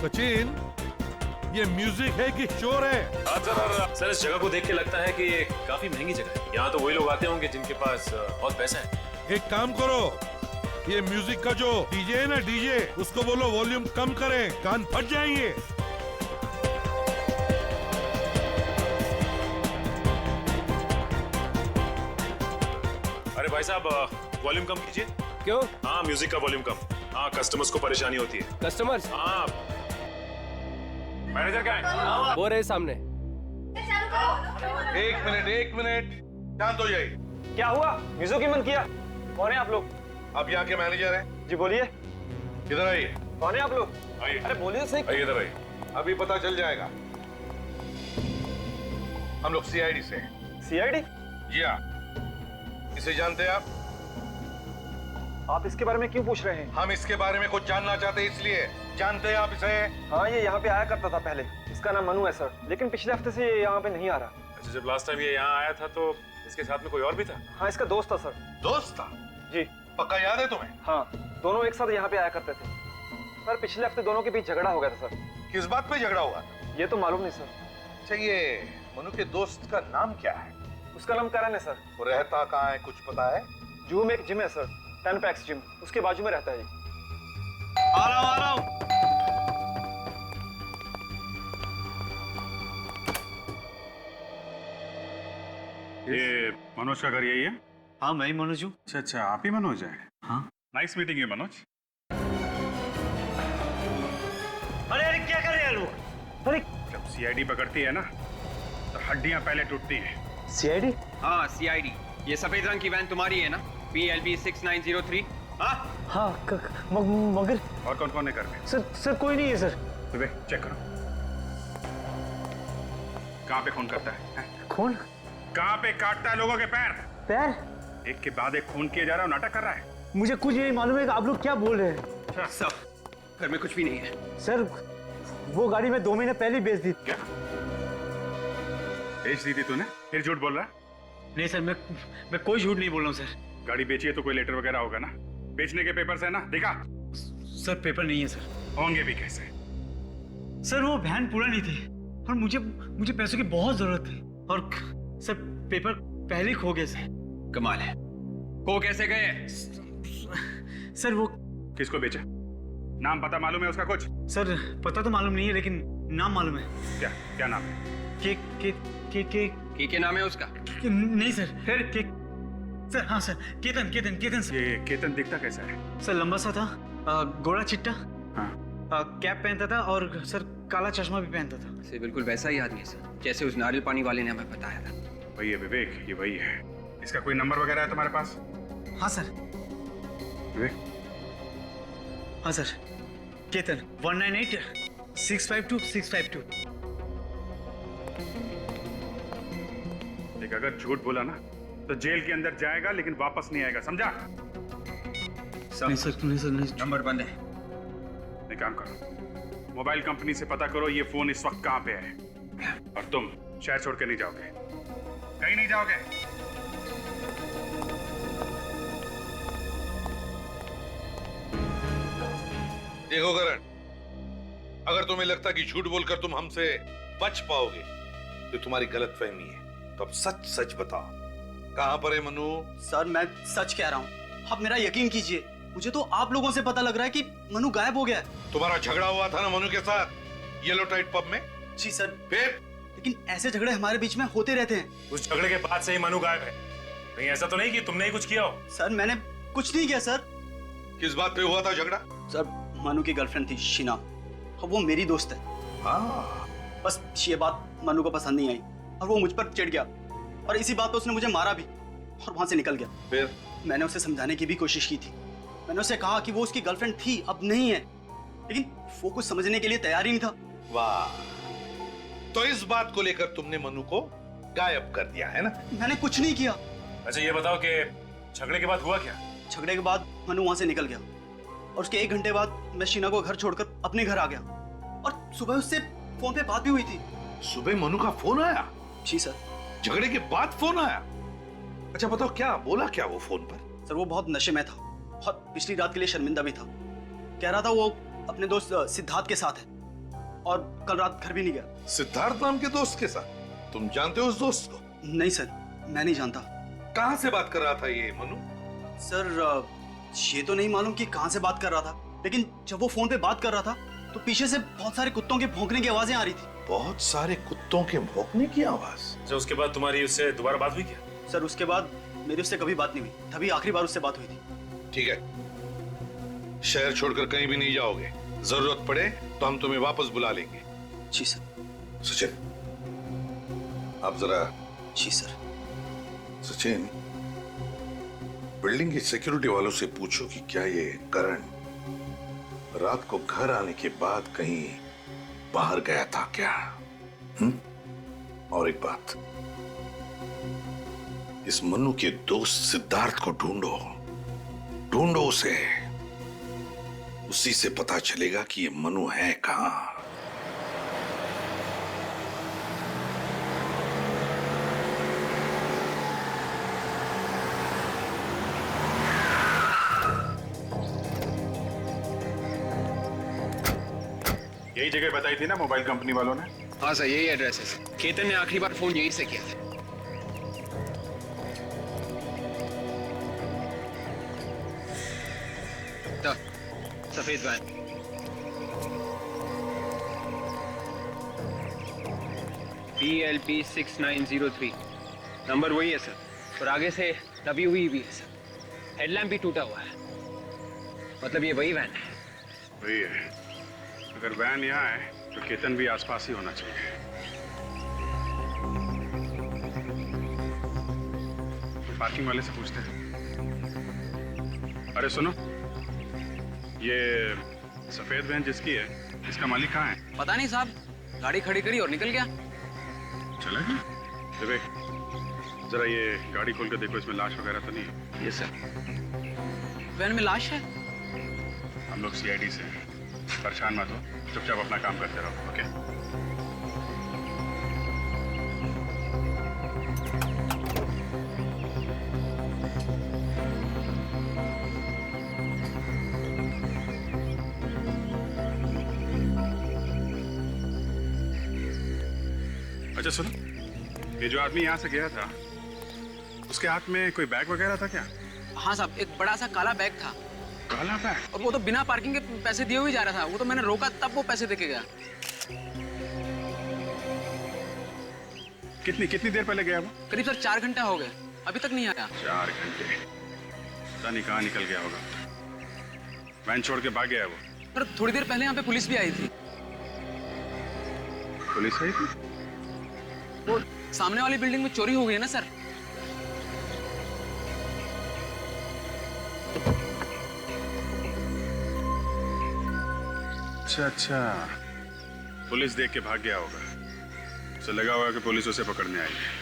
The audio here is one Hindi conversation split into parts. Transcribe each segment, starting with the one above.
सचिन, ये म्यूजिक है कि शोर है? सर इस जगह को देख के लगता है कि ये काफी महंगी जगह है। यहाँ तो वही लोग आते होंगे जिनके पास बहुत पैसा है। एक काम करो, ये म्यूजिक का जो डीजे है ना, डीजे, उसको बोलो वॉल्यूम कम करें, कान फट जाएंगे। अरे भाई साहब, वॉल्यूम कम कीजिए। क्यों? हाँ, म्यूजिक का वॉल्यूम कम। हाँ, कस्टमर्स को परेशानी होती है। कस्टमर्स? हाँ। मैनेजर क्या है? वो रहे सामने। एक मिनट, शांत हो जाइए। क्या हुआ? म्यूजिक की मन किया? कौन है आप लोग? आप यहाँ के मैनेजर हैं? जी बोलिए। इधर आइए। कौन है आप लोग? आइए। अरे बोलिए तो सही। आइए इधर आइए, अभी पता चल जाएगा। हम लोग सीआईडी से हैं। सीआईडी? जी हाँ। इसे जानते हैं आप? आप इसके बारे में क्यों पूछ रहे हैं? हम इसके बारे में कुछ जानना चाहते हैं, इसलिए। जानते हैं आप इसे? हाँ, ये यहाँ पे आया करता था पहले। इसका नाम मनु है सर, लेकिन पिछले हफ्ते से ये यहाँ पे नहीं आ रहा। अच्छा, जब लास्ट टाइम ये यहाँ आया था तो इसके साथ में कोई और भी था? हाँ, इसका दोस्त था सर। दोस्त था? जी। पक्का याद है तुम्हें? हाँ, दोनों एक साथ यहाँ पे आया करते थे। सर पिछले हफ्ते दोनों के बीच झगड़ा हो गया था सर। किस बात पे झगड़ा हुआ? ये तो मालूम नहीं सर। अच्छा, ये मनु के दोस्त का नाम क्या है? उसका नाम करण है सर। वो रहता कहाँ है, कुछ पता है? जूहू में एक जिम है सर, 10 पैक्स जिम, उसके बाजू में रहता है। आ रहा हूँ। ये मनोज का घर यही है? हाँ, मैं ही मनोज हूँ। अच्छा, आप ही मनोज है? हाँ। Nice meeting you Manoj. अरे क्या कर रहे हैं लोग? अरे जब सीआईडी पकड़ती है ना तो हड्डियां पहले टूटती हैं। सीआईडी? हाँ, सीआईडी। ये सफेद रंग की वैन तुम्हारी है ना? PLB 6903। हाँ हाँ, मगर और कौन कौन है घर में? सर कोई नहीं है सर। सुबह चेक करो कहाँ पे खून करता है? खून? कहाँ पे काटता है लोगों के पैर? पैर? एक के बाद एक खून किया जा रहा है, नाटक कर रहा है। मुझे कुछ नहीं मालूम है कि आप लोग क्या बोल रहे हैं। सब घर में कुछ भी नहीं है। सर वो गाड़ी मैं 2 महीने पहले बेच दी। क्या बेच दी थी तूने? फिर झूठ बोल रहा है? नहीं सर, मैं कोई झूठ नहीं बोल रहा हूँ सर। गाड़ी बेची है तो कोई लेटर वगैरह होगा ना? बेचने के पेपर्स है ना? दिखा। सर पेपर नहीं है सर। होंगे भी कैसे? सर वो वैन पूरा नहीं थी और मुझे पैसों की बहुत जरूरत थी और सर पेपर पहले ही खो गए सर। कमाल है, को कैसे गए? सर वो किसको बेचा? नाम पता मालूम है उसका कुछ? सर पता तो मालूम नहीं है लेकिन नाम मालूम है। क्या नाम है? के नाम है उसका? नहीं सर। फिर के सर? हाँ सर, केतन सर। ये केतन दिखता कैसा है? सर लंबा सा था, गोरा चिट्टा, हाँ। कैप पहनता था और सर काला चश्मा भी पहनता था। सर बिल्कुल वैसा ही आदमी है सर, जैसे उस नारियल पानी वाले ने हमें बताया था। वही है विवेक, ये वही है। इसका कोई नंबर वगैरह है तुम्हारे पास? हाँ सर। विवेक? हाँ सर, केतन 198652 देख, अगर झूठ बोला ना तो जेल के अंदर जाएगा लेकिन वापस नहीं आएगा, समझा? नहीं सर नहीं। नंबर बंद है। एक काम करो, मोबाइल कंपनी से पता करो ये फोन इस वक्त कहाँ पे है। और तुम शहर छोड़ के नहीं जाओगे, कहीं नहीं जाओगे। देखो करण, अगर तुम्हें लगता कि झूठ बोलकर तुम हमसे बच पाओगे तो तुम्हारी गलतफहमी है। तो अब सच सच बताओ, कहां पर है मनु? सर मैं सच कह रहा हूँ, आप मेरा यकीन कीजिए। मुझे तो आप लोगों से पता लग रहा है कि मनु गायब हो गया है। तुम्हारा झगड़ा हुआ था ना मनु के साथ येलो टाइट पब में? जी सर। फिर? लेकिन ऐसे झगड़े हमारे बीच में होते रहते हैं। उस झगड़े के बाद से ही मनु गायब है। कहीं ऐसा तो नहीं कि तुमने ही कुछ किया हो? सर मैंने कुछ नहीं किया सर। किस बात पे हुआ था झगड़ा? सर मनु की गर्लफ्रेंड थी शीना, और वो मेरी दोस्त है। हाँ। बस ये बात मनु को पसंद नहीं आई और वो मुझ पर चिढ़ गया और इसी बात पे उसने मुझे मारा भी और वहां से निकल गया। फिर? मैंने उसे समझाने की भी कोशिश की थी। मैंने उसे कहा कि वो उसकी गर्लफ्रेंड थी, अब नहीं है, लेकिन वो कुछ समझने के लिए तैयार ही नहीं था। वाह, तो इस बात को लेकर तुमने मनु को गायब कर दिया है ना? मैंने कुछ नहीं किया। अच्छा ये बताओ कि झगड़े के बाद हुआ क्या? झगड़े के बाद मनु वहां से निकल गया और उसके 1 घंटे बाद मैं शीना को घर छोड़कर अपने घर आ गया और सुबह उससे फोन पे बात भी हुई थी। सुबह मनु का फोन आया? जी सर। झगड़े के बाद फोन आया? अच्छा बताओ, क्या बोला क्या वो फोन पर? सर वो बहुत नशे में था और पिछली रात के लिए शर्मिंदा भी था। कह रहा था वो अपने दोस्त सिद्धार्थ के साथ है और कल रात घर भी नहीं गया। सिद्धार्थ नाम के दोस्त के साथ? तुम जानते हो उस दोस्त को? नहीं सर, मैं नहीं जानता। कहां से बात कर रहा था ये मनु? सर ये तो नहीं मालूम कि कहां से बात कर रहा था, लेकिन जब वो फोन पे बात कर रहा था तो पीछे से बहुत सारे कुत्तों के भौंकने की आवाजें आ रही थी। बहुत सारे कुत्तों के भौंकने की आवाज? अच्छा, उसके बाद तुम्हारी उससे दोबारा बात हुई क्या? सर उसके बाद मेरी उससे कभी बात नहीं हुई, तभी आखिरी बार उससे बात हुई थी। ठीक है, शहर छोड़कर कहीं भी नहीं जाओगे। जरूरत पड़े तो हम तुम्हें वापस बुला लेंगे। जी सर। सचिन, आप जरा। जी सर। सचिन, बिल्डिंग की सिक्योरिटी वालों से पूछो कि क्या ये करण रात को घर आने के बाद कहीं बाहर गया था क्या? और एक बात, इस मनु के दोस्त सिद्धार्थ को ढूंढो, ढूंढो उसे। उसी से पता चलेगा कि ये मनु है कहां। यही जगह बताई थी ना मोबाइल कंपनी वालों ने? हाँ सर, यही एड्रेस है सर। केतन ने आखिरी बार फोन यहीं से किया था। सफेद वैन। PLP 6903 नंबर वही है सर, और आगे से दबी हुई भी है सर। हेडलैम्प भी टूटा हुआ है, मतलब ये वही वैन है। वही है। अगर वैन यहाँ है तो केतन भी आसपास ही होना चाहिए। पार्किंग वाले से पूछते हैं। अरे सुनो, ये सफेद वैन जिसकी है, इसका मालिक कहाँ है? पता नहीं साहब, गाड़ी खड़ी करी और निकल गया। चला गया? विवेक, जरा ये गाड़ी खोल कर देखो, इसमें लाश वगैरह तो नहीं है? Yes sir. वैन में लाश है? हम लोग CID से हैं, परेशान मत हो, चुपचाप अपना काम करते रहो। ओके? अच्छा सुनो, ये जो आदमी यहाँ से गया था, उसके हाथ में कोई बैग वगैरह था क्या? हाँ साहब, एक बड़ा सा काला बैग था। काला बैग? और वो तो बिना पार्किंग के पैसे दिए हुए जा रहा था। वो तो मैंने रोका तब वो पैसे देके गया। कितनी देर पहले गया वो? करीब सर 4 घंटे हो गए, अभी तक नहीं आया। 4 घंटे? पता नहीं कहाँ निकल गया होगा। वैन छोड़ के भाग गया वो। पर थोड़ी देर पहले यहाँ पे पुलिस भी आई थी। पुलिस आई थी? वो सामने वाली बिल्डिंग में चोरी हो गई है ना सर। अच्छा, पुलिस देख के भाग गया होगा। उसे लगा होगा कि पुलिस उसे पकड़ने आई है।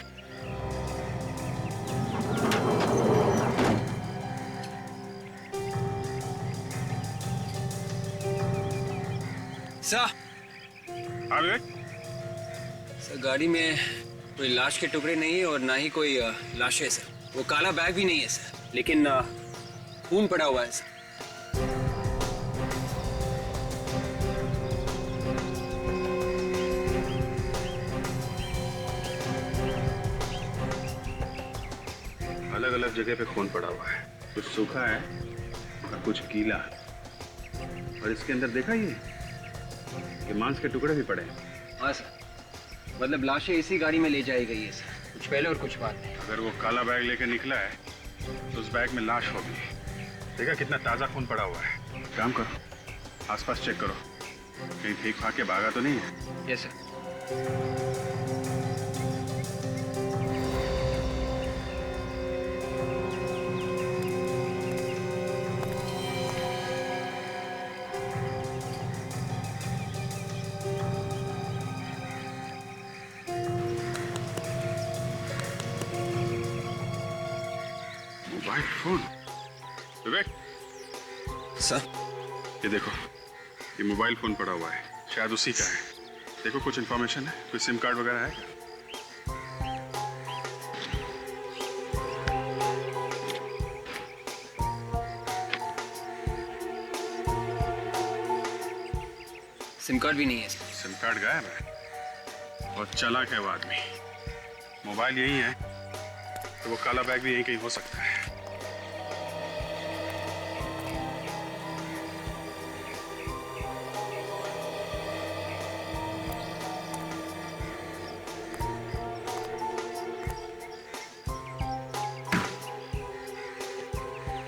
सर, हाँ विवेक? सर गाड़ी में कोई लाश के टुकड़े नहीं है और ना ही कोई लाशें सर। वो काला बैग भी नहीं है सर, लेकिन खून पड़ा हुआ है सर। अलग अलग जगह पे खून पड़ा हुआ है, कुछ सूखा है और कुछ गीला। और इसके अंदर देखा ये मांस के टुकड़े भी पड़े हैं। हाँ सर, मतलब लाशें इसी गाड़ी में ले जाई गई है सर, कुछ पहले और कुछ बाद में। अगर वो काला बैग लेके निकला है तो उस बैग में लाश होगी। देखा कितना ताजा खून पड़ा हुआ है। काम करो, आसपास चेक करो, कहीं ठीक भाग के भागा तो नहीं है? Yes sir. Mobile phone? Vivek sir, ये देखो, ये मोबाइल फोन पड़ा हुआ है, शायद उसी का है। देखो कुछ इन्फॉर्मेशन है, कोई सिम कार्ड वगैरह है? सिम कार्ड भी नहीं है सर। सिम कार्ड गायब है और चालाक है वो आदमी। मोबाइल यही है तो वो काला बैग भी यहीं कहीं हो सकता है।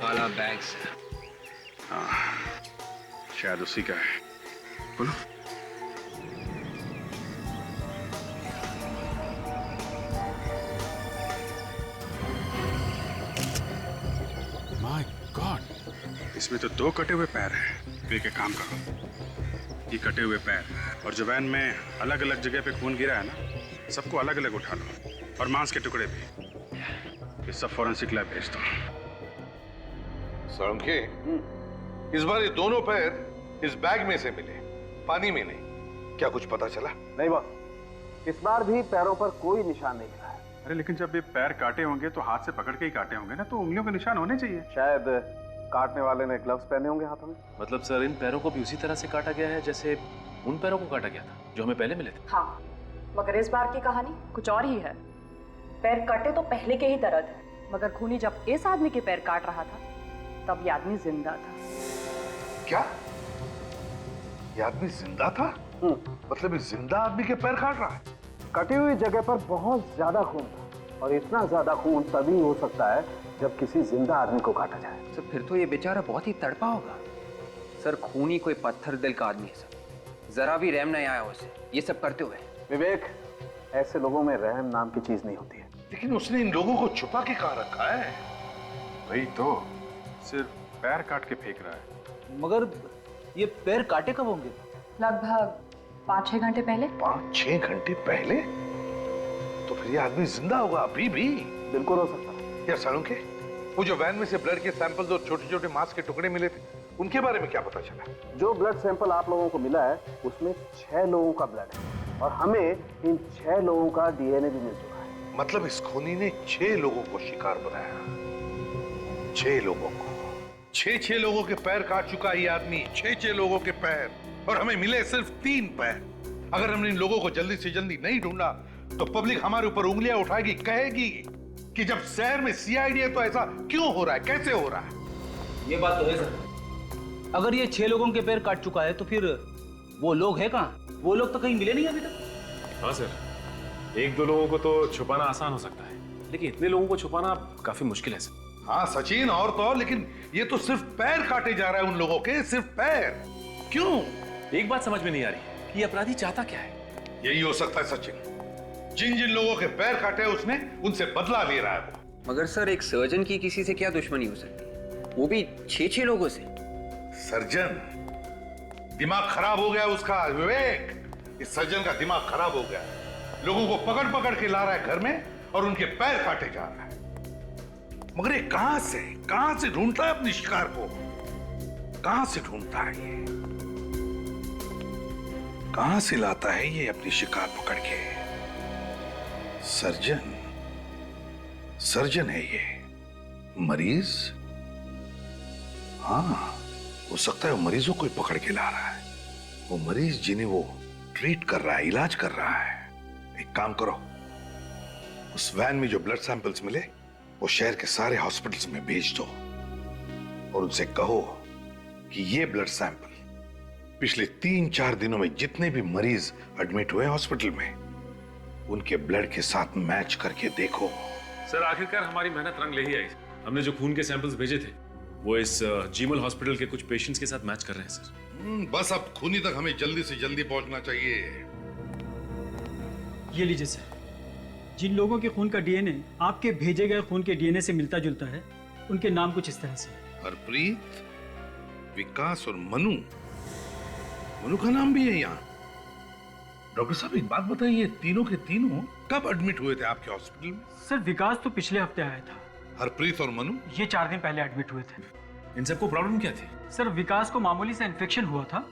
काला बैग सर। शायद उसी का है। बोलो। माय गॉड, इसमें तो 2 कटे हुए पैर हैं। तो एक काम करो, ये कटे हुए पैर और जो वैन में अलग अलग जगह पे खून गिरा है ना, सबको अलग अलग उठा लो और मांस के टुकड़े भी। ये सब फॉरेंसिक लैब भेज दो। साळुंखे, इस बार ये दोनों पैर इस बैग में से मिले, पानी में नहीं। क्या कुछ पता चला? नहीं बॉस, इस बार भी पैरों पर कोई निशान नहीं मिला है। अरे लेकिन जब ये पैर काटे होंगे तो हाथ से पकड़ के ही काटे होंगे ना, तो उंगलियों के निशान होने चाहिए। शायद काटने वाले ने ग्लव्स पहने होंगे हाथों में। मतलब सर इन पैरों को भी उसी तरह से काटा गया है जैसे उन पैरों को काटा गया था जो हमें पहले मिले थे। हाँ, मगर इस बार की कहानी कुछ और ही है। पैर कटे तो पहले के ही तरह थे, मगर खूनी जब इस आदमी के पैर काट रहा था तब ये आदमी जिंदा था। क्या ये आदमी जिंदा था? मतलब इस जिंदा आदमी के पैर काट रहा है? कटी हुई जगह पर बहुत ज्यादा खून था, और इतना ज्यादा खून तभी हो सकता है जब किसी जिंदा आदमी को काटा जाए। सर फिर तो ये बेचारा बहुत ही तड़पा होगा। सर खूनी कोई पत्थर दिल का आदमी है सर, जरा भी रहम नहीं आया उसे ये सब करते हुए। विवेक, ऐसे लोगों में रहम नाम की चीज नहीं होती है। लेकिन उसने इन लोगों को छुपा के कहाँ रखा है? वही तो, सिर्फ पैर काट के फेंक रहा है। मगर ये पैर काटे कब होंगे? लगभग 5-6 घंटे पहले। 5-6 घंटे पहले? तो फिर ये आदमी जिंदा होगा अभी भी? बिल्कुल हो सकता है। या साळुंखे, वो जो वैन में से ब्लड के सैंपल्स और छोटे छोटे मांस के टुकड़े मिले थे, उनके बारे में क्या पता चला? जो ब्लड सैंपल आप लोगों को मिला है उसमें 6 लोगों का ब्लड है, और हमें इन 6 लोगों का डीएनए भी मिल चुका है। मतलब इस खूनी ने 6 लोगों को शिकार बनाया। 6 लोगों को। 6 लोगों के पैर काट चुका ये आदमी। 6 लोगों के पैर, और हमें मिले सिर्फ 3 पैर। अगर हमने इन लोगों को जल्दी से जल्दी नहीं ढूंढा तो पब्लिक हमारे ऊपर उंगलियां उठाएगी, कहेगी कि जब शहर में सीआईडी है तो ऐसा क्यों हो रहा है, कैसे हो रहा है? ये बात तो है सर। अगर ये 6 लोगों के पैर काट चुका है तो फिर वो लोग हैं कहाँ? वो लोग तो कहीं मिले नहीं अभी तक। हाँ सर, 1-2 लोगों को तो छुपाना आसान हो सकता है, लेकिन इतने लोगों को छुपाना काफी मुश्किल है सर। हाँ सचिन, और तो और, लेकिन ये तो सिर्फ पैर काटे जा रहा है उन लोगों के, सिर्फ पैर। क्यों? एक बात समझ में नहीं आ रही कि अपराधी चाहता क्या है। यही हो सकता है सचिन, जिन जिन लोगों के पैर काटे उसने, उनसे बदला ले रहा है वो। मगर सर एक सर्जन की किसी से क्या दुश्मनी हो सकती है, वो भी 6 लोगों से। सर्जन? दिमाग खराब हो गया उसका विवेक। इस सर्जन का दिमाग खराब हो गया, लोगों को पकड़ पकड़ के ला रहा है घर में और उनके पैर काटे जा रहा है। मगर ये कहां से ढूंढता है अपने शिकार को? कहां से ढूंढता है ये? कहां से लाता है ये अपनी शिकार पकड़ के? सर्जन है ये। मरीज? हाँ, हो सकता है वो मरीजों को ही पकड़ के ला रहा है। वो मरीज जिन्हें वो ट्रीट कर रहा है, इलाज कर रहा है। एक काम करो, उस वैन में जो ब्लड सैंपल्स मिले वो शहर के सारे हॉस्पिटल्स में भेज दो और उनसे कहो कि ये ब्लड सैंपल पिछले 3-4 दिनों में जितने भी मरीज एडमिट हुए हॉस्पिटल में, उनके ब्लड के साथ मैच करके देखो। सर आखिरकार हमारी मेहनत रंग ले ही आई। हमने जो खून के सैंपल्स भेजे थे वो इस जीमल हॉस्पिटल के कुछ पेशेंट्स के साथ मैच कर रहे हैं सर। बस अब खूनी तक हमें जल्दी से जल्दी पहुंचना चाहिए। ये लीजिए सर, जिन लोगों के खून का डीएनए आपके भेजे गए खून के डीएनए से मिलता जुलता है, उनके नाम कुछ इस तरह से। हरप्रीत, विकास और मनु। मनु का नाम भी है यहाँ। डॉक्टर साहब एक बात बताइए, तीनों के तीनों कब एडमिट हुए थे आपके हॉस्पिटल में? सर विकास तो पिछले हफ्ते आया था। हरप्रीत और मनु? ये 4 दिन पहले एडमिट हुए थे। इन सबको प्रॉब्लम क्या थी? सर विकास को मामूली सा इन्फेक्शन हुआ था,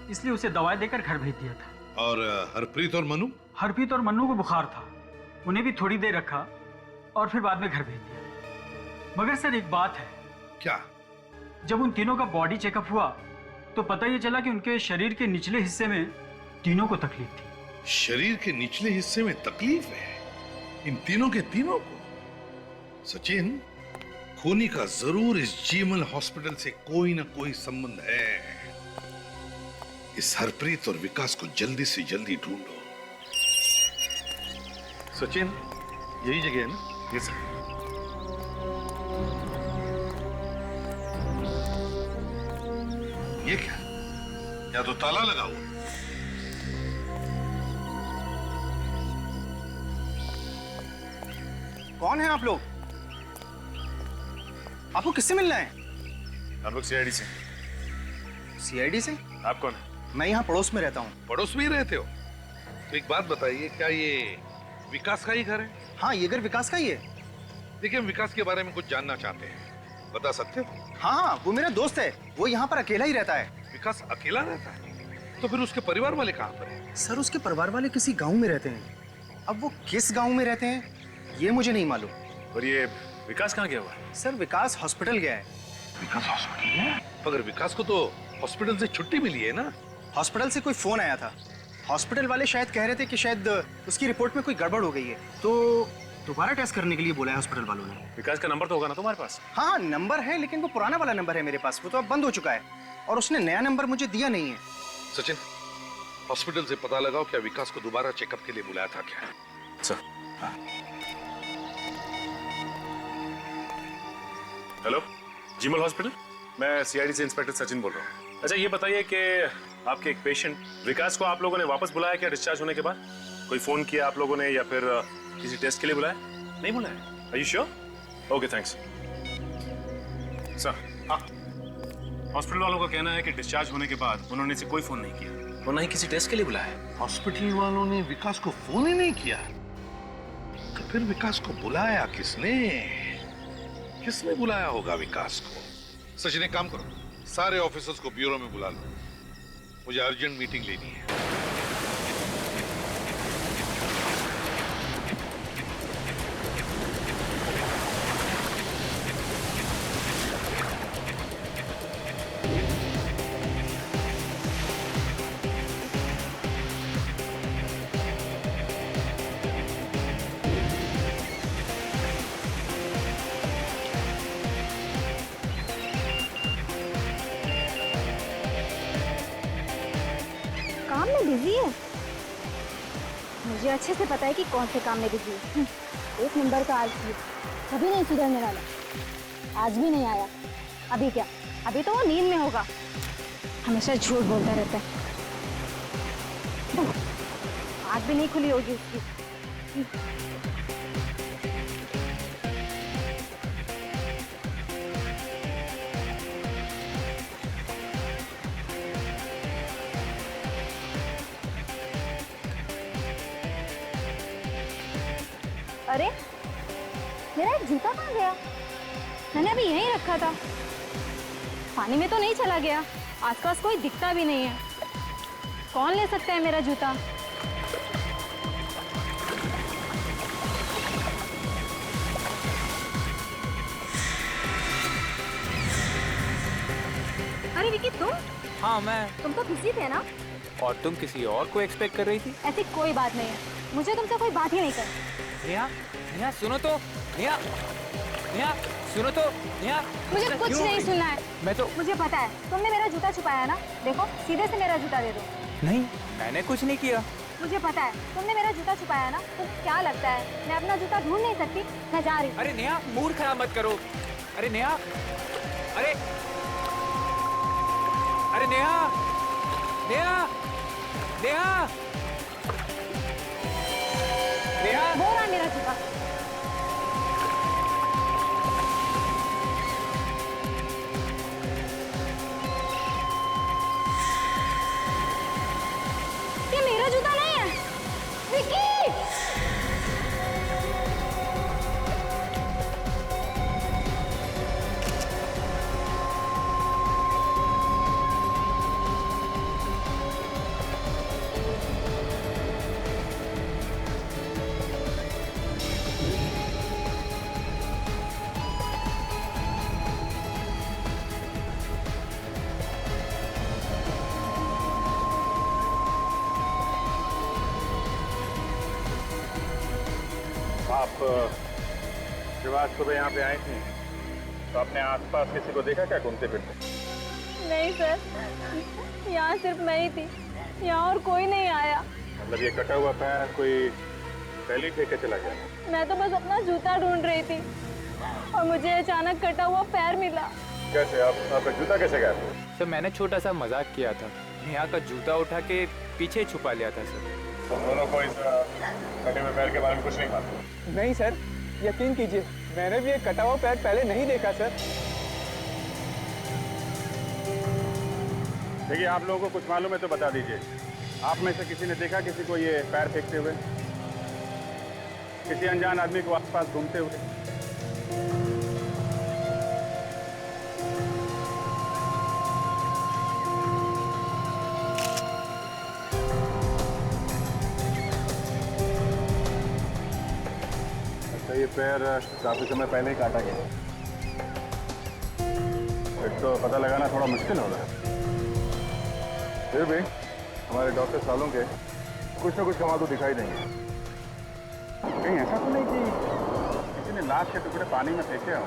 इसलिए उसे दवाई देकर घर भेज दिया था। और हरप्रीत और मनु? हरप्रीत और मन्नू को बुखार था, उन्हें भी थोड़ी देर रखा और फिर बाद में घर भेज दिया। मगर सर एक बात है। क्या? जब उन तीनों का बॉडी चेकअप हुआ तो पता ये चला कि उनके शरीर के निचले हिस्से में तीनों को तकलीफ थी। शरीर के निचले हिस्से में तकलीफ है इन तीनों के तीनों को? सचिन, खूनी का जरूर इस जीमल हॉस्पिटल से कोई ना कोई संबंध है। इस हरप्रीत और विकास को जल्दी से जल्दी ढूंढो। सचिन, यही जगह है ना? ये सर। ये क्या? या तो ताला लगा हुआ। कौन है आप लोग? आपको किससे मिलना है? हम लोग सीआईडी से। सीआईडी से? आप कौन है? मैं यहाँ पड़ोस में रहता हूँ। पड़ोस में ही रहते हो? तो एक बात बताइए, क्या ये विकास का ही घर है? हाँ, ये घर विकास का ही है। देखिए, हम विकास के बारे में कुछ जानना चाहते हैं, बता सकते हो? हाँ हाँ, वो मेरा दोस्त है, वो यहाँ पर अकेला ही रहता है। विकास अकेला रहता है? तो फिर उसके परिवार वाले कहाँ पर हैं? सर, उसके परिवार वाले किसी गांव में रहते हैं। अब वो किस गांव में रहते हैं ये मुझे नहीं मालूम। और ये विकास कहाँ गया हुआ है? सर, विकास हॉस्पिटल गया है। विकास हॉस्पिटल है? मगर विकास को तो हॉस्पिटल से छुट्टी मिली है ना? हॉस्पिटल से कोई फोन आया था। हॉस्पिटल वाले शायद कह रहे थे कि शायद उसकी रिपोर्ट में कोई गड़बड़ हो गई है, तो दोबारा टेस्ट करने के लिए बोला है हॉस्पिटल वालों ने। विकास का नंबर तो होगा ना तुम्हारे पास? हाँ हाँ, नंबर है, लेकिन वो पुराना वाला नंबर है मेरे पास, वो तो अब बंद हो चुका है और उसने नया नंबर मुझे दिया नहीं है। सचिन, हॉस्पिटल से पता लगाओ क्या विकास को दोबारा चेकअप के लिए बुलाया था क्या? सर। हेलो, जीमल हॉस्पिटल, मैं सीआईडी से इंस्पेक्टर सचिन बोल रहा हूँ। अच्छा, ये बताइए कि आपके एक पेशेंट विकास को आप लोगों ने वापस बुलाया क्या डिस्चार्ज होने के बाद? कोई फोन किया आप लोगों ने या फिर किसी टेस्ट के लिए बुलाया? नहीं बुलाया? Are you sure? Okay, thanks sir. हाँ, हॉस्पिटल वालों का कहना है कि डिस्चार्ज होने के बाद उन्होंने इसे कोई फोन नहीं किया और ना ही किसी टेस्ट के लिए बुलाया। हॉस्पिटल वालों ने विकास को फोन ही नहीं किया? तो फिर विकास को बुलाया किसने? किसने बुलाया होगा विकास को? सचिन, एक काम करो, सारे ऑफिसर्स को ब्यूरो में बुला लो, मुझे अर्जेंट मीटिंग लेनी है। काम में बिजी है? मुझे अच्छे से पता है कि कौन से काम में बिजी है। एक नंबर का आलसी है, कभी नहीं सुधरने वाला। आज भी नहीं आया। अभी क्या? अभी तो वो नींद में होगा। हमेशा झूठ बोलता रहता है। आँख भी नहीं खुली होगी उसकी। अरे, मेरा एक जूता कहाँ गया? मैंने अभी यहीं रखा था। पानी में तो नहीं चला गया? आसपास कोई दिखता भी नहीं है। कौन ले सकता है मेरा जूता? अरे विकी, तुम? हाँ, मैं। तुम तो बिजी थे ना? और तुम किसी और को एक्सपेक्ट कर रही थी? ऐसी कोई बात नहीं है, मुझे तुमसे कोई बात ही नहीं करनी। नेहा, नेहा सुनो तो। नेहा, नेहा सुनो तो। नेहा, मुझे कुछ नहीं सुनना है। मैं तो। मुझे पता है तुमने मेरा जूता छुपाया ना। देखो, सीधे से मेरा जूता दे दो। नहीं, मैंने कुछ नहीं किया। मुझे पता है तुमने मेरा जूता छुपाया ना। तो क्या लगता है मैं अपना जूता ढूंढ नहीं सकती? मैं जा रही हूँ। अरे नेहा, मूड खराब मत करो। अरे नेहा, अरे अरे नेहा, नेहा, नेहा, नेहा। वो रहा मेरा जूता। ये मेरा जूता नहीं है, विकी। आप जब आज सुबह यहाँ पे आई थी तो आपने आसपास किसी को देखा क्या घूमते फिरते? नहीं सर, यहाँ सिर्फ मैं ही थी, यहाँ और कोई नहीं आया। मतलब ये कटा हुआ पैर कोई पहले ही फेंके चला गया? मैं तो बस अपना जूता ढूंढ रही थी और मुझे अचानक कटा हुआ पैर मिला। कैसे? आपका जूता कैसे गया? सर मैंने छोटा सा मजाक किया था, नेहा का जूता उठा के पीछे छुपा लिया था सर। तुम दोनों को इस कटे हुए पैर के बारे में कुछ नहीं मालूम? नहीं सर, यकीन कीजिए मैंने भी एक कटा हुआ पैर पहले नहीं देखा सर। देखिए, आप लोगों को कुछ मालूम है तो बता दीजिए। आप में से किसी ने देखा किसी को ये पैर फेंकते हुए, किसी अनजान आदमी को आसपास घूमते हुए? अच्छा, ये पैर काफी समय पहले ही काटा गया। एक तो पता लगाना थोड़ा मुश्किल हो रहा है, फिर भी हमारे डॉक्टर सालों के कुछ ना कुछ कमा तो दिखाई देंगे। कहीं ऐसा तो नहीं कि किसी ने लाश के टुकड़े पानी में फेंके हो,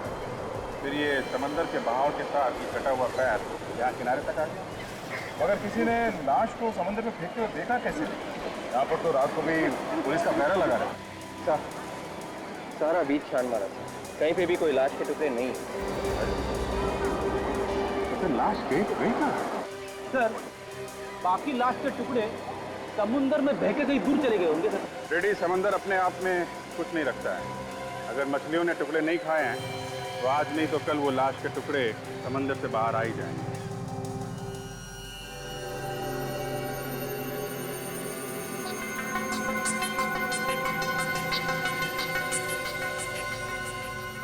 फिर ये समंदर के बहाव के साथ ये कटा हुआ पैर यहाँ किनारे तक आ गया? मगर किसी ने लाश को समंदर में फेंकते हुए देखा कैसे? यहाँ पर तो रात को भी पुलिस का पहरा लगा रहा है। सारा बीच छान मारा था, कहीं पे भी कोई लाश के टुकड़े नहीं। तो फिर लाश गई कहाँ? सर, बाकी लाश के टुकड़े समुंदर में बह के कहीं दूर चले गए होंगे सर। रेडी, समंदर अपने आप में कुछ नहीं रखता है। अगर मछलियों ने टुकड़े नहीं खाए हैं तो आज नहीं तो कल वो लाश के टुकड़े समंदर से बाहर आ ही जाएंगे।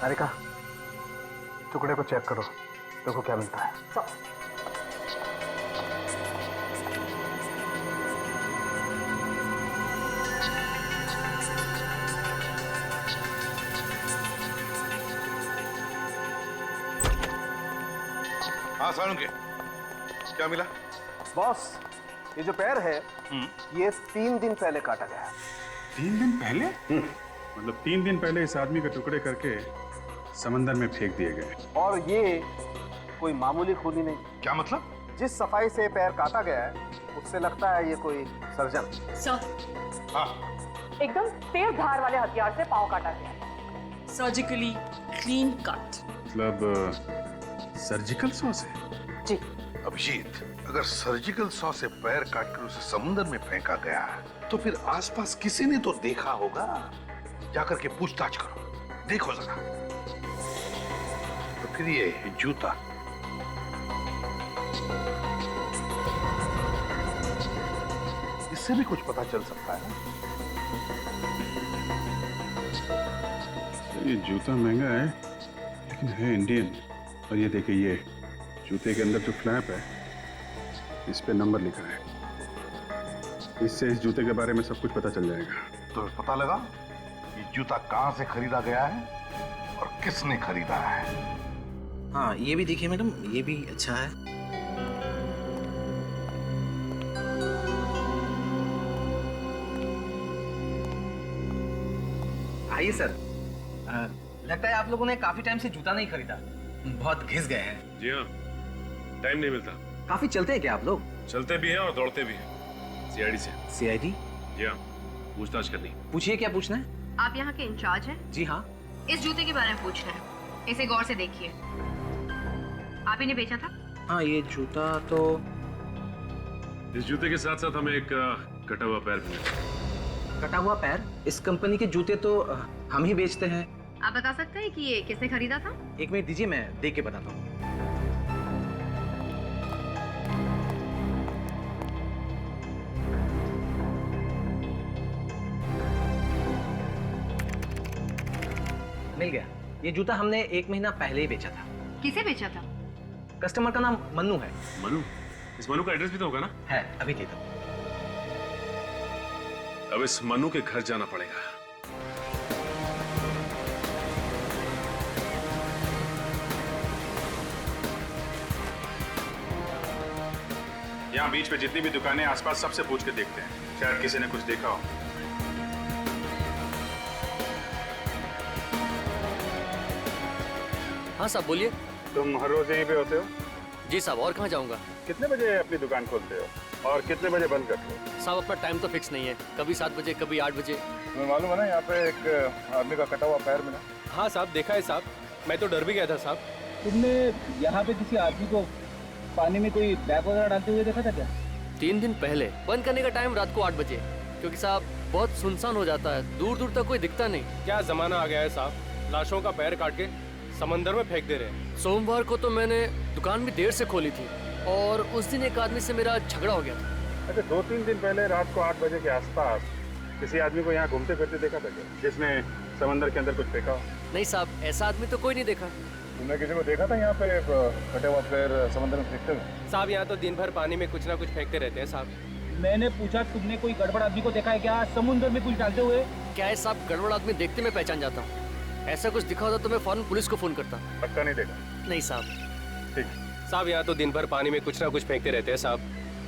हारिका, टुकड़े को चेक करो, देखो क्या मिलता है। हाँ सालुंके, क्या मिला? बॉस, ये जो पैर है ये 3 दिन पहले काटा गया है। 3 दिन पहले? मतलब 3 दिन पहले इस आदमी के टुकड़े करके समंदर में फेंक दिए गए। और ये कोई मामूली खूनी नहीं। क्या मतलब? जिस सफाई से पैर काटा गया है उससे लगता है ये कोई सर्जन। सर, हाँ, एकदम तेज धार वाले हथियार से पांव काटा गया है। Surgically clean cut. मतलब सर्जिकल सॉ से? जी। अभिजीत, अगर सर्जिकल सॉ से पैर काटकर उसे समुद्र में फेंका गया तो फिर आसपास किसी ने तो देखा होगा। जाकर के पूछताछ करो, देखो जरा। तो फिर ये जूता, इससे भी कुछ पता चल सकता है। ये जूता महंगा है लेकिन है इंडियन। और ये देखिए, ये जूते के अंदर जो फ्लैप है इस पे नंबर लिखा है। इससे इस जूते के बारे में सब कुछ पता चल जाएगा। तो पता लगा ये जूता कहां से खरीदा गया है और किसने खरीदा है। हाँ, ये भी देखिए मैडम, ये भी अच्छा है। आइए सर। लगता है आप लोगों ने काफी टाइम से जूता नहीं खरीदा, बहुत घिस गए हैं। जी हाँ, टाइम नहीं मिलता। काफी चलते हैं क्या आप लोग? चलते भी हैं और दौड़ते भी हैं। सीआईडी से। सीआईडी? जी हाँ, पूछताछ करनी। पूछिए, क्या पूछना है? आप यहाँ के इंचार्ज हैं? जी हाँ। इस जूते के बारे में पूछना है, इसे गौर से देखिए। आप ही ने बेचा था? हाँ, ये जूता तो इस जूते के साथ साथ हमें एक कटा हुआ पैर भी मिला। कटा हुआ पैर? इस कंपनी के जूते तो हम ही बेचते हैं। आप बता सकते हैं कि ये किसने खरीदा था? एक मिनट दीजिए, मैं देख के बताता हूँ। मिल गया। ये जूता हमने 1 महीना पहले ही बेचा था। किसे बेचा था? कस्टमर का नाम मन्नू है। मनु? इस मनु का एड्रेस भी तो होगा ना? है, अभी दे दो। अब इस मनु के घर जाना पड़ेगा। यहाँ बीच पे जितनी भी दुकानें आसपास सबसे पूछ के देखते हैं, शायद किसी ने कुछ देखा हो। हाँ साहब बोलिए। तुम हर रोज यहीं पे होते हो? जी साहब, और कहाँ जाऊँगा? कितने बजे अपनी दुकान खोलते हो और कितने बजे बंद करते हो? साहब अपना टाइम तो फिक्स नहीं है, कभी 7 बजे कभी 8 बजे। तुम्हें मालूम है ना यहाँ पे एक आदमी का कटा हुआ पैर मिला? हाँ साहब देखा है साहब, मैं तो डर भी गया था साहब। तुमने यहाँ पे किसी आदमी को पानी में कोई बैग वगैरह डालते हुए देखा था क्या? 3 दिन पहले। बंद करने का टाइम रात को 8 बजे, क्योंकि साहब बहुत सुनसान हो जाता है, दूर दूर तक कोई दिखता नहीं। क्या जमाना आ गया है साहब, लाशों का पैर काट के समंदर में फेंक दे रहे हैं। सोमवार को तो मैंने दुकान भी देर से खोली थी और उस दिन एक आदमी से मेरा झगड़ा हो गया था। अच्छा, 2-3 दिन पहले रात को 8 बजे के आसपास किसी आदमी को यहाँ घूमते फिरते देखा था क्या, जिसने समंदर के अंदर कुछ फेंका हो? नहीं साहब, ऐसा आदमी तो कोई नहीं देखा। तुमने किसी को देखा था यहाँ पे कटे हुआ पैर समंदर में फेंकते हुए? साहब यहाँ तो दिन भर पानी में कुछ ना कुछ फेंकते रहते हैं साहब। मैंने पूछा तुमने कोई गड़बड़ आदमी को देखा है क्या समुद्र में कुछ डालते हुए? क्या है साहब, गड़बड़ आदमी देखते मैं पहचान जाता हूँ। ऐसा कुछ दिखा होता तो मैं फौरन पुलिस को फोन करता। पक्का नहीं देखा? नहीं साहब। ठीक। साहब यहाँ तो दिन भर पानी में कुछ ना कुछ फेंकते रहते हैं साहब।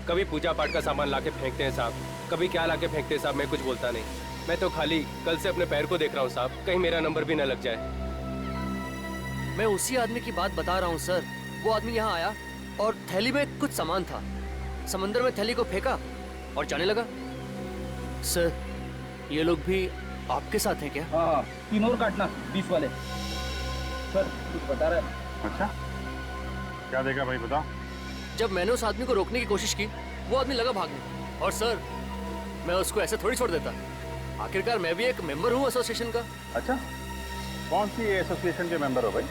कभी पूजा पाठ का सामान लाके फेंकते हैं साहब, कभी क्या लाके फेंकते हैं साहब, मैं कुछ बोलता नहीं। मैं तो खाली कल से अपने पैर को देख रहा हूँ साहब, कहीं मेरा नंबर भी न लग जाए। मैं उसी आदमी की बात बता रहा हूँ सर। वो आदमी यहाँ आया और थैली में कुछ सामान था, समंदर में थैली को फेंका और जाने लगा। सर ये लोग भी आपके साथ हैं क्या? हाँ, 3 और काटना 20 वाले। सर कुछ बता रहा है। अच्छा, क्या देखा भाई बताओ? जब मैंने उस आदमी को रोकने की कोशिश की, वो आदमी लगा भागने। और सर मैं उसको ऐसे थोड़ी छोड़ देता, आखिरकार मैं भी एक मेंबर हूँ एसोसिएशन का। अच्छा, कौन सी एसोसिएशन के मेंबर हो भाई?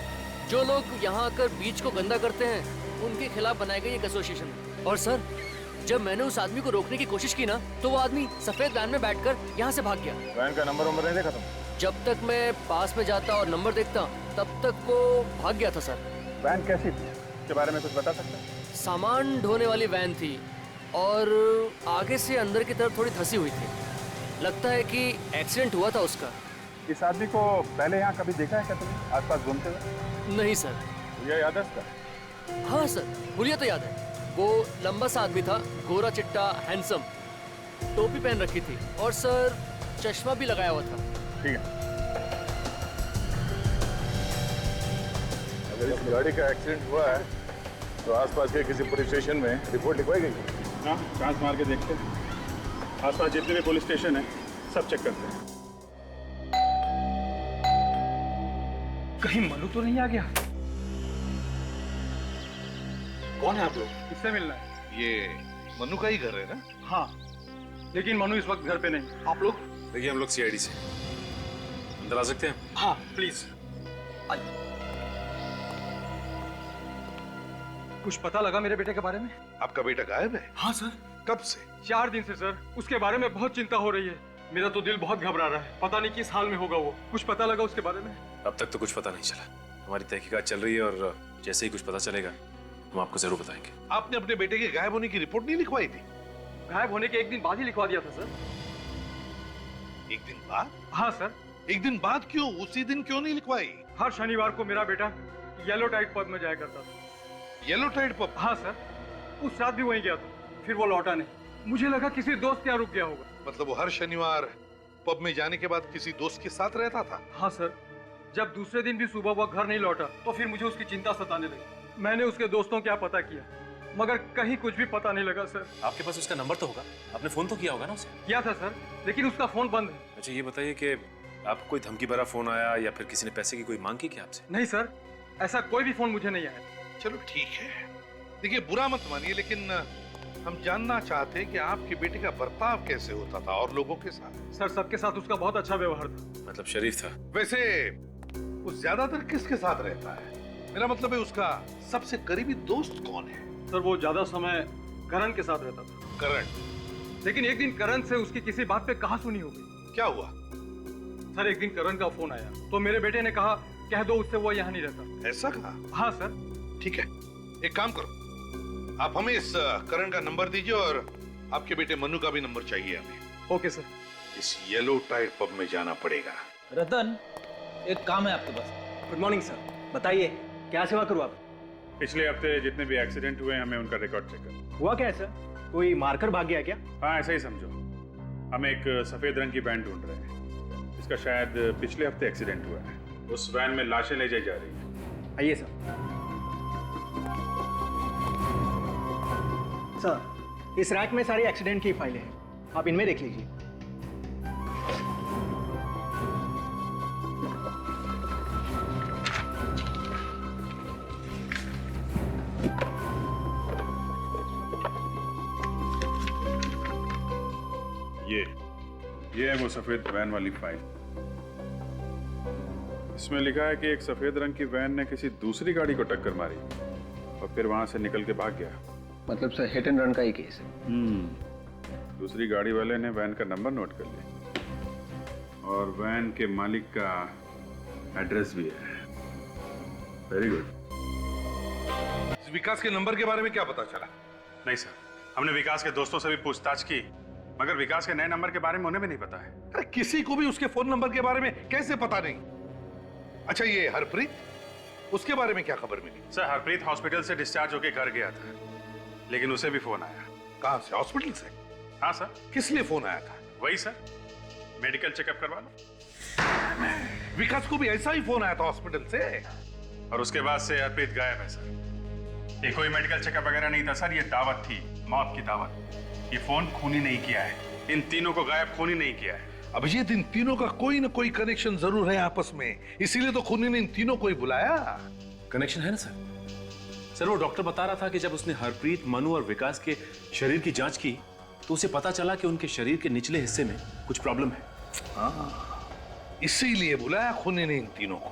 जो लोग यहाँ आकर बीच को गंदा करते हैं उनके खिलाफ बनाई गई एक एसोसिएशन है। और सर जब मैंने उस आदमी को रोकने की कोशिश की ना, तो वो आदमी सफेद वैन में बैठकर यहाँ से भाग गया। वैन का नंबर नहीं देखा तुम? जब तक मैं पास में जाता और नंबर देखता तब तक वो भाग गया था सर। वैन कैसी थी, इसके बारे में कुछ बता सकते हैं? सामान ढोने वाली वैन थी और आगे से अंदर की तरफ थोड़ी धसी हुई थी। लगता है कि एक्सीडेंट हुआ था उसका। इस आदमी को पहले यहाँ कभी देखा है क्या तुमने आसपास घूमते हुए? नहीं सर। ये याद है इसका? हाँ सर, मुझे तो याद है। वो लंबा सा आदमी था, गोरा चिट्टा हैंडसम, टोपी पहन रखी थी और सर चश्मा भी लगाया हुआ था। ठीक है। अगर इस गाड़ी का एक्सीडेंट हुआ है तो आसपास के किसी पुलिस स्टेशन में रिपोर्ट लिखवाई गई? हाँ, चांस मार के देखते हैं। आसपास जितने भी पुलिस स्टेशन है सब चेक करते हैं। कहीं मनु तो नहीं आ गया? कौन है आप लोग? किससे मिलना है? ये मनु का ही घर है ना? हाँ, लेकिन मनु इस वक्त घर पे नहीं। आप लोग? देखिए हम लोग सीआईडी से, अंदर आ सकते हैं? हाँ प्लीज। कुछ पता लगा मेरे बेटे के बारे में? आपका बेटा गायब है? हाँ सर। कब से? 4 दिन से सर। उसके बारे में बहुत चिंता हो रही है। मेरा तो दिल बहुत घबरा रहा है, पता नहीं किस हाल में होगा वो। कुछ पता लगा उसके बारे में? अब तक तो कुछ पता नहीं चला। हमारी तहकीकात चल रही है और जैसे ही कुछ पता चलेगा हम आपको जरूर बताएंगे। आपने अपने बेटे के गायब होने की रिपोर्ट नहीं लिखवाई थी? गायब होने के 1 दिन बाद ही लिखवा दिया था सर। 1 दिन बाद? हाँ सर। 1 दिन बाद क्यों? उसी दिन क्यों नहीं लिखवाई? हर शनिवार को मेरा बेटा येलो टाइड पब में जाया करता था। Yellow tide pub? हाँ सर, उस रात भी वहीं गया था, फिर वो लौटा नहीं। मुझे लगा किसी दोस्त यहाँ रुक गया होगा। मतलब वो हर शनिवार पब में जाने के बाद किसी दोस्त के साथ रहता था? हाँ सर। जब दूसरे दिन भी सुबह वो घर नहीं लौटा तो फिर मुझे उसकी चिंता सताने लगी। मैंने उसके दोस्तों क्या पता किया, मगर कहीं कुछ भी पता नहीं लगा सर। आपके पास उसका नंबर तो होगा, आपने फोन तो किया होगा ना उसे? किया था सर, लेकिन उसका फोन बंद है। अच्छा ये बताइए कि आपको कोई धमकी भरा फोन आया या फिर किसी ने पैसे की कोई मांग की क्या आपसे? नहीं सर, ऐसा कोई भी फोन मुझे नहीं आया। चलो ठीक है, देखिए बुरा मत मानिए, लेकिन हम जानना चाहते हैं कि आपके बेटे का बर्ताव कैसे होता था और लोगों के साथ? सर सबके साथ उसका बहुत अच्छा व्यवहार था। मतलब शरीफ था? वैसे वो ज्यादातर किसके साथ रहता है? मेरा मतलब है उसका सबसे करीबी दोस्त कौन है? सर वो ज्यादा समय करण के साथ रहता था। करण? लेकिन एक दिन करण से उसकी किसी बात पे कहा सुनी हो गई। क्या हुआ? सर एक दिन करण का फोन आया तो मेरे बेटे ने कहा कह दो उससे वो यहाँ नहीं रहता। ऐसा कहा? हाँ सर। ठीक है, एक काम करो, आप हमें इस करण का नंबर दीजिए और आपके बेटे मनु का भी नंबर चाहिए हमें। Okay sir. इस येलो टाइड पब में जाना पड़ेगा। रतन, एक काम है आपके पास। गुड मॉर्निंग सर, बताइए क्या सेवा करूँ आप? पिछले हफ्ते जितने भी एक्सीडेंट हुए हमें उनका रिकॉर्ड चेक कर। हुआ क्या है सर? कोई मारकर भाग गया क्या? हाँ ऐसा ही समझो। हम एक सफेद रंग की वैन ढूंढ रहे हैं, इसका शायद पिछले हफ्ते एक्सीडेंट हुआ है। उस वैन में लाशें ले जाई जा रही हैं। आइए सर। सर, इस रैक में सारी एक्सीडेंट की फाइलें हैं, आप इनमें देख लीजिए। ये है वो सफेद वैन वाली फाइल। इसमें लिखा है कि एक सफेद रंग की वैन ने किसी दूसरी गाड़ी को टक्कर मारी और फिर वहां से निकल के भाग गया। मतलब सर हिट एंड रन का ही केस है। दूसरी गाड़ी वाले ने वैन का नंबर नोट कर लिया और वैन के मालिक का एड्रेस भी है। Very good. विकास के नंबर के बारे में क्या पता चला? नहीं सर, हमने विकास के दोस्तों से भी पूछताछ की, मगर विकास के नए नंबर के बारे में उन्हें भी नहीं पता है। अरे किसी को भी उसके फोन नंबर के बारे में कैसे पता नहीं? अच्छा ये हरप्रीत, उसके बारे में क्या खबर मिली? सर हरप्रीत हॉस्पिटल से डिस्चार्ज होकर घर गया था, लेकिन उसे भी फोन आया। कहां से? हॉस्पिटल से? हाँ सर। किस लिए फोन आया था? वही सर, मेडिकल चेकअप करवा लो। विकास को भी ऐसा ही फोन आया था हॉस्पिटल से? और उसके बाद से हरप्रीत गायब है सर। ये कोई मेडिकल चेकअप वगैरह नहीं था सर, ये दावत थी, मौत की दावत। ये फोन खूनी नहीं किया है, इन तीनों को गायब खूनी नहीं किया है। अभिजीत, इन तीनों का कोई ना कोई कनेक्शन जरूर है आपस में, इसीलिए तो खूनी ने इन तीनों को ही बुलाया। कनेक्शन है ना सर? सर वो डॉक्टर बता रहा था कि जब उसने हरप्रीत, मनु और विकास के शरीर की जांच की तो उसे पता चला कि उनके शरीर के निचले हिस्से में कुछ प्रॉब्लम है। हाँ, इसीलिए बुलाया खूनी ने इन तीनों को।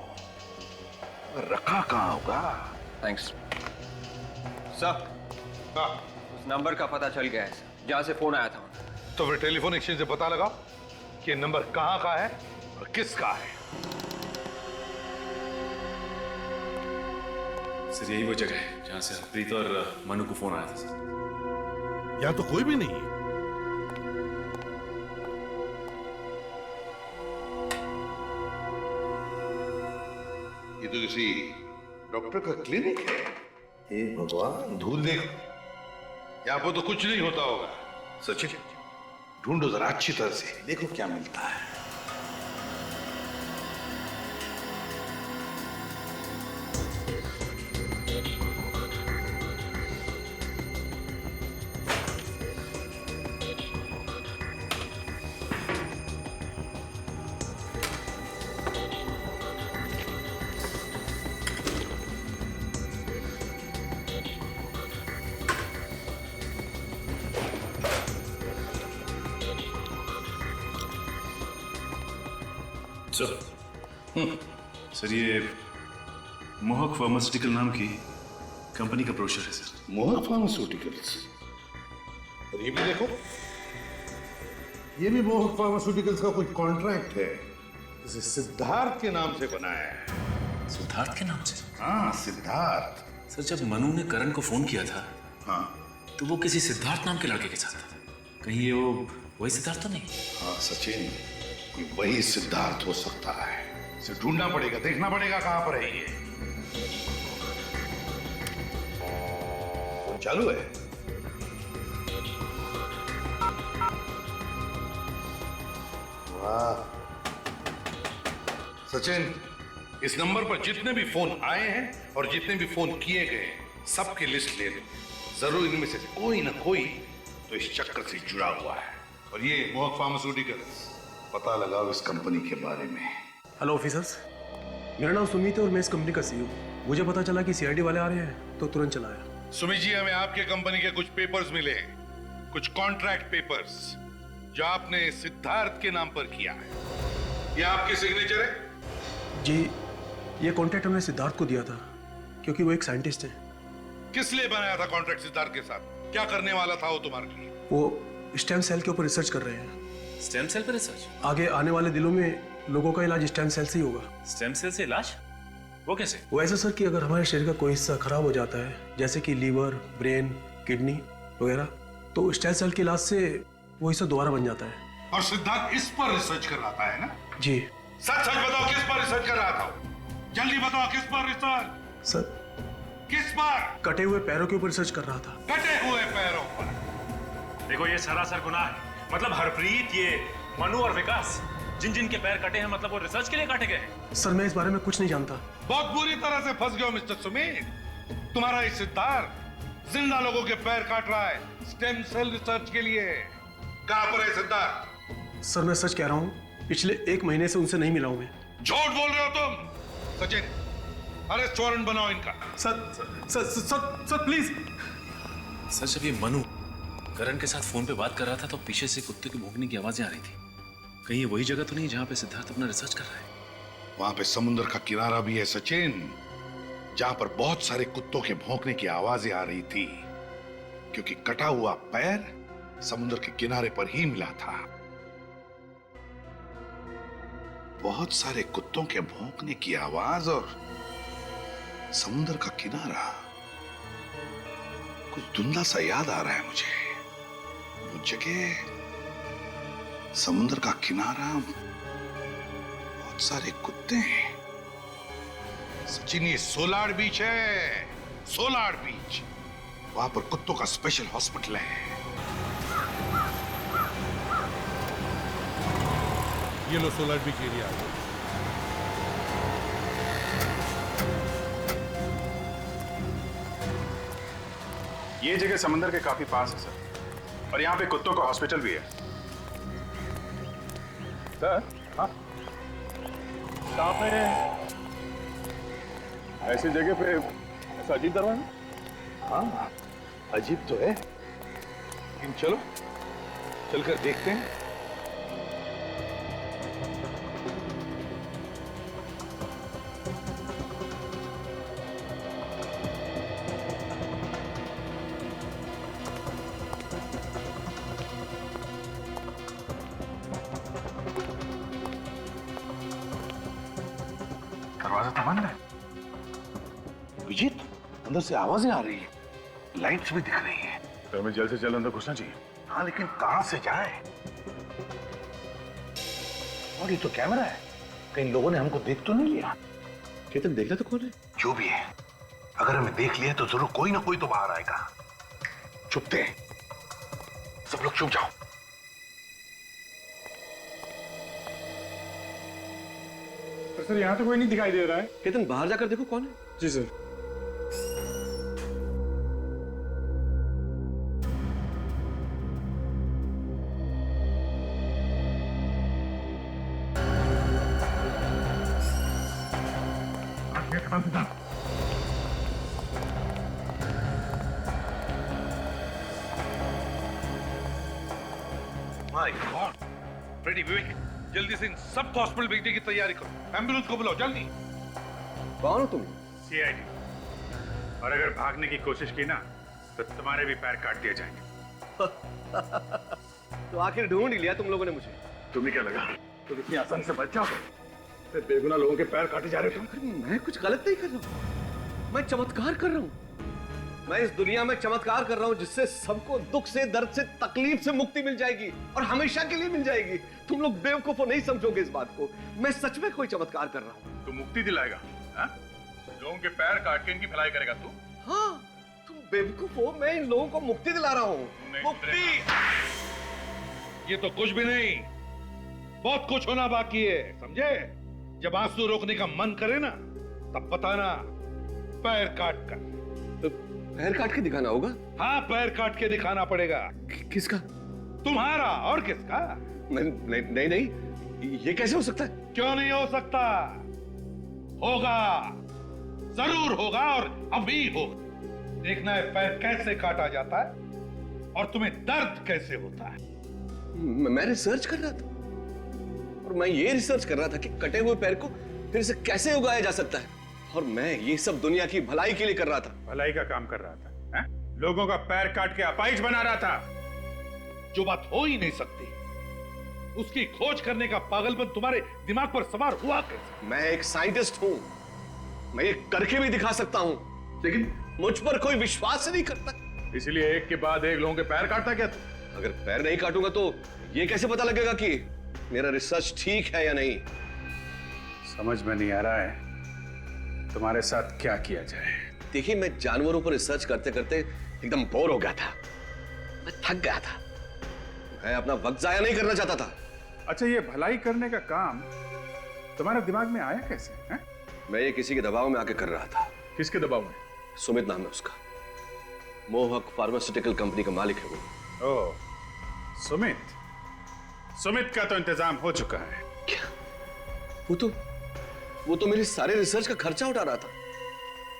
रखा कहाँ होगा? Thanks sir. उस नंबर का पता चल गया है सर, जहां से फोन आया था। तो फिर टेलीफोन एक्सचेंज से पता लगाओ कि नंबर कहां का है और किसका है। सर यही वो जगह है जहां से हरप्रीत और मनु को फोन आया था सर। यहां तो कोई भी नहीं है। ये तो किसी डॉक्टर का क्लिनिक है। हे भगवान, धूल देखो, यहाँ पर तो कुछ नहीं होता होगा। सचिन, ढूंढो जरा अच्छी तरह से, देखो क्या मिलता है। सर ये मोहक फार्मास्यूटिकल नाम की कंपनी का ब्रोशर है सर। मोहक फार्मास्यूटिकल्स? और ये भी देखो, ये भी मोहक फार्मास्यूटिकल्स का कोई कॉन्ट्रैक्ट है, इसे सिद्धार्थ के नाम से बनाया है। सिद्धार्थ के नाम से? हाँ, सिद्धार्थ। सर जब मनु ने करण को फोन किया था, हाँ, तो वो किसी सिद्धार्थ नाम के लड़के के साथ था। कहीं ये वो वही सिद्धार्थ तो नहीं? हाँ सचिन, कोई वही सिद्धार्थ हो सकता है। इसे ढूंढना पड़ेगा, देखना पड़ेगा कहां पर है ये। चालू है? वाह सचिन, इस नंबर पर जितने भी फोन आए हैं और जितने भी फोन किए गए सबकी लिस्ट ले लो। जरूर इनमें से कोई ना कोई तो इस चक्कर से जुड़ा हुआ है। और ये मोहक फार्मास्यूटिकल्स, पता लगाओ इस कंपनी के बारे में। हेलो ऑफिसर्स, मेरा नाम सुमित है और मैं इस कंपनी का सीईओ। मुझे पता चला कि सीआईडी वाले आ रहे हैं तो तुरंत चला आया। सुमित जी, हमें आपके कंपनी के कुछ पेपर्स मिले, कुछ कॉन्ट्रैक्ट पेपर्स जो आपने सिद्धार्थ के नाम पर किया है। ये आपके सिग्नेचर है? जी, ये कॉन्ट्रैक्ट हमने सिद्धार्थ को दिया था क्योंकि वो एक साइंटिस्ट है। किस लिए बनाया था कॉन्ट्रैक्ट सिद्धार्थ के साथ? क्या करने वाला था वो तुम्हारे लिए? वो स्टेम सेल के ऊपर रिसर्च कर रहे हैं। स्टेम सेल पर रिसर्च? आगे आने वाले दिनों में लोगों का इलाज स्टेम सेल से ही होगा। स्टेम सेल से इलाज? वो कैसे? वो ऐसा सर कि अगर हमारे शरीर का कोई हिस्सा खराब हो जाता है, जैसे कि लीवर, ब्रेन, किडनी वगैरह, तो स्टेम सेल के इलाज से वो हिस्सा दोबारा बन जाता है। और सिद्धार्थ इस पर रिसर्च कर रहा था, है ना? जी। सच सच बताओ, किस पर रिसर्च कर रहा था? जल्दी बताओ, किस पर रिसर्च? सर, किस पर? कटे हुए पैरों के ऊपर रिसर्च कर रहा था। कटे हुए पैरों पर? देखो ये सरासर गुनाह है। मतलब हरप्रीत, ये मनु और विकास जिन जिन के पैर कटे हैं मतलब वो रिसर्च के लिए काटे गए हैं? सर मैं इस बारे में कुछ नहीं जानता। बहुत बुरी तरह से फंस गए हो मिस्टर सुमित। तुम्हारा ये सिद्धार्थ जिंदा लोगों के पैर काट रहा है स्टेम सेल रिसर्च के लिए। कहां पर है सिद्धार्थ? सर मैं सच कह रहा हूँ, पिछले 1 महीने से उनसे नहीं मिला हूं मैं। झूठ बोल रहे हो तुम। सचिन अरेस्ट वारंट बनाओ इनका। Sir please. सर जब ये मनु करण के साथ फोन पे बात कर रहा था तो पीछे से कुत्ते के भौंकने की आवाजें आ रही थी। कहीं ये वही जगह तो नहीं जहां पे सिद्धार्थ अपना रिसर्च कर रहा है? वहां पे समुद्र का किनारा भी है सचिन, जहां पर बहुत सारे कुत्तों के भौंकने की आवाजें आ रही थी, क्योंकि कटा हुआ पैर समुद्र के किनारे पर ही मिला था। बहुत सारे कुत्तों के भौंकने की आवाज और समुद्र का किनारा, कुछ धुंधला सा याद आ रहा है मुझे। वो जगह, समुद्र का किनारा, बहुत सारे कुत्ते हैं। सचिन ये सोलार बीच है, सोलार बीच। वहां पर कुत्तों का स्पेशल हॉस्पिटल है। ये लो सोलार बीच एरिया। ये जगह समंदर के काफी पास है सर, और यहाँ पे कुत्तों का हॉस्पिटल भी है सर। हाँ, कहाँ पे ऐसी जगह पे ऐसा अजीब दरवाजा? हाँ अजीब तो है, लेकिन चलो चलकर देखते हैं। दरवाजा तो बंद है। विजित अंदर से आवाजें आ रही है, लाइट्स भी दिख रही है। तो हमें जल्द से जल्द अंदर घुसना चाहिए। हाँ लेकिन कहां से जाए? और ये तो कैमरा है, कहीं लोगों ने हमको देख तो नहीं लिया? केतन देखना तो कौन है? जो भी है, अगर हमें देख लिया तो जरूर कोई ना कोई तो बाहर आएगा। चुपते, सब लोग चुप जाओ। सर यहाँ तो कोई नहीं दिखाई दे रहा है। केतन बाहर जाकर देखो कौन है। जी सर। माय गॉड, रेडी विवेक, जल्दी से इन सबको हॉस्पिटल भेजने की तैयारी करो। एम्बुलेंस को बुलाओ जल्दी। कौन हो तुम? सीआईडी। और अगर भागने की कोशिश की ना तो तुम्हारे भी पैर काट दिए जाएंगे। तो आखिर ढूंढ ही लिया तुम लोगों ने मुझे। तुम्हें क्या लगा तुम इतनी आसानी से बच जाओगे? बेगुनाह लोगों के पैर काटे जा रहे हो तुम। मैं कुछ गलत नहीं कर रहा हूँ, मैं चमत्कार कर रहा हूँ। मैं इस दुनिया में चमत्कार कर रहा हूँ जिससे सबको दुख से, दर्द से, तकलीफ से मुक्ति मिल जाएगी और हमेशा के लिए मिल जाएगी। तुम लोग बेवकूफ नहीं समझोगे इस बात को। मैं सच में कोई चमत्कार कर रहा हूँ। तू मुक्ति दिलाएगा? लोगों के पैर काट के इनकी भलाई करेगा तू? हाँ, तुम बेवकूफ हो, मैं इन लोगों को मुक्ति दिला रहा हूँ। मुक्ति। ये तो कुछ भी नहीं, बहुत कुछ होना बाकी है, समझे? जब आंसू रोकने का मन करे ना तब बताना, पैर काट कर। तो पैर काट के दिखाना होगा? हाँ, पैर काट के दिखाना पड़ेगा। किसका? तुम्हारा, और किसका? नहीं नहीं, ये कैसे हो सकता है? क्यों नहीं हो सकता? होगा, जरूर होगा, और अभी होगा। देखना है पैर कैसे काटा जाता है और तुम्हें दर्द कैसे होता है। मैं रिसर्च कर रहा था, और मैं ये रिसर्च कर रहा था कि कटे हुए पैर को फिर से कैसे उगाया जा सकता है, और मैं ये सब दुनिया की भलाई के लिए कर रहा था। भलाई का काम कर रहा था है? लोगों का पैर काट के अपाहिज बना रहा था। जो बात हो ही नहीं सकती उसकी खोज करने का पागलपन तुम्हारे दिमाग पर सवार हुआ कैसे? मैं एक साइंटिस्ट हूं, मैं ये करके भी दिखा सकता हूं, लेकिन मुझ पर कोई विश्वास नहीं करता। इसलिए एक के बाद एक लोगों के पैर काटता क्या? अगर पैर नहीं काटूंगा तो ये कैसे पता लगेगा कि मेरा रिसर्च ठीक है या नहीं? समझ में नहीं आ रहा है तुम्हारे साथ क्या किया जाए। देखिए, मैं जानवरों पर रिसर्च करते करते एकदम बोर हो गया था, मैं थक गया था। मैं अपना वक्त जाया नहीं करना चाहता था, अच्छा, ये भलाई करने का काम तुम्हारे दिमाग में आया कैसे है? मैं ये किसी के दबाव में आके कर रहा था। किसके दबाव में? सुमित नाम है उसका, मोहक फार्मास्यूटिकल कंपनी का मालिक है वो। ओह, सुमित। सुमित का तो इंतजाम हो चुका है। क्या? वो तो मेरी सारे रिसर्च का खर्चा उठा रहा था।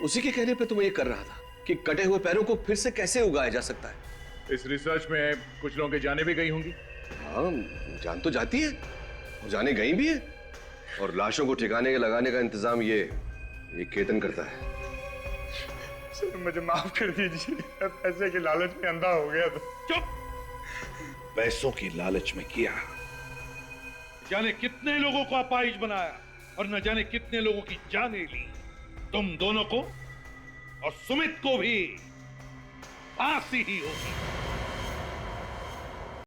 उसी के कहने पे तो मैं ये कर रहा था कि कटे हुए पैरों को फिर से कैसे उगाया जा सकता है। इस रिसर्च में कुछ लोगों की जानें भी गई होंगी। हाँ, जान तो जाती है और जाने गई भी है, और लाशों को ठिकाने लगाने का इंतजाम ये केतन करता है। सर मुझे माफ कर दीजिए, पैसे के लालच में अंधा हो गया था। चुप! पैसों की लालच में किया। जाने कितने लोगों को अपाहिज बनाया और न जाने कितने लोगों की जानें ली। तुम दोनों को और सुमित को भी फांसी ही होगी।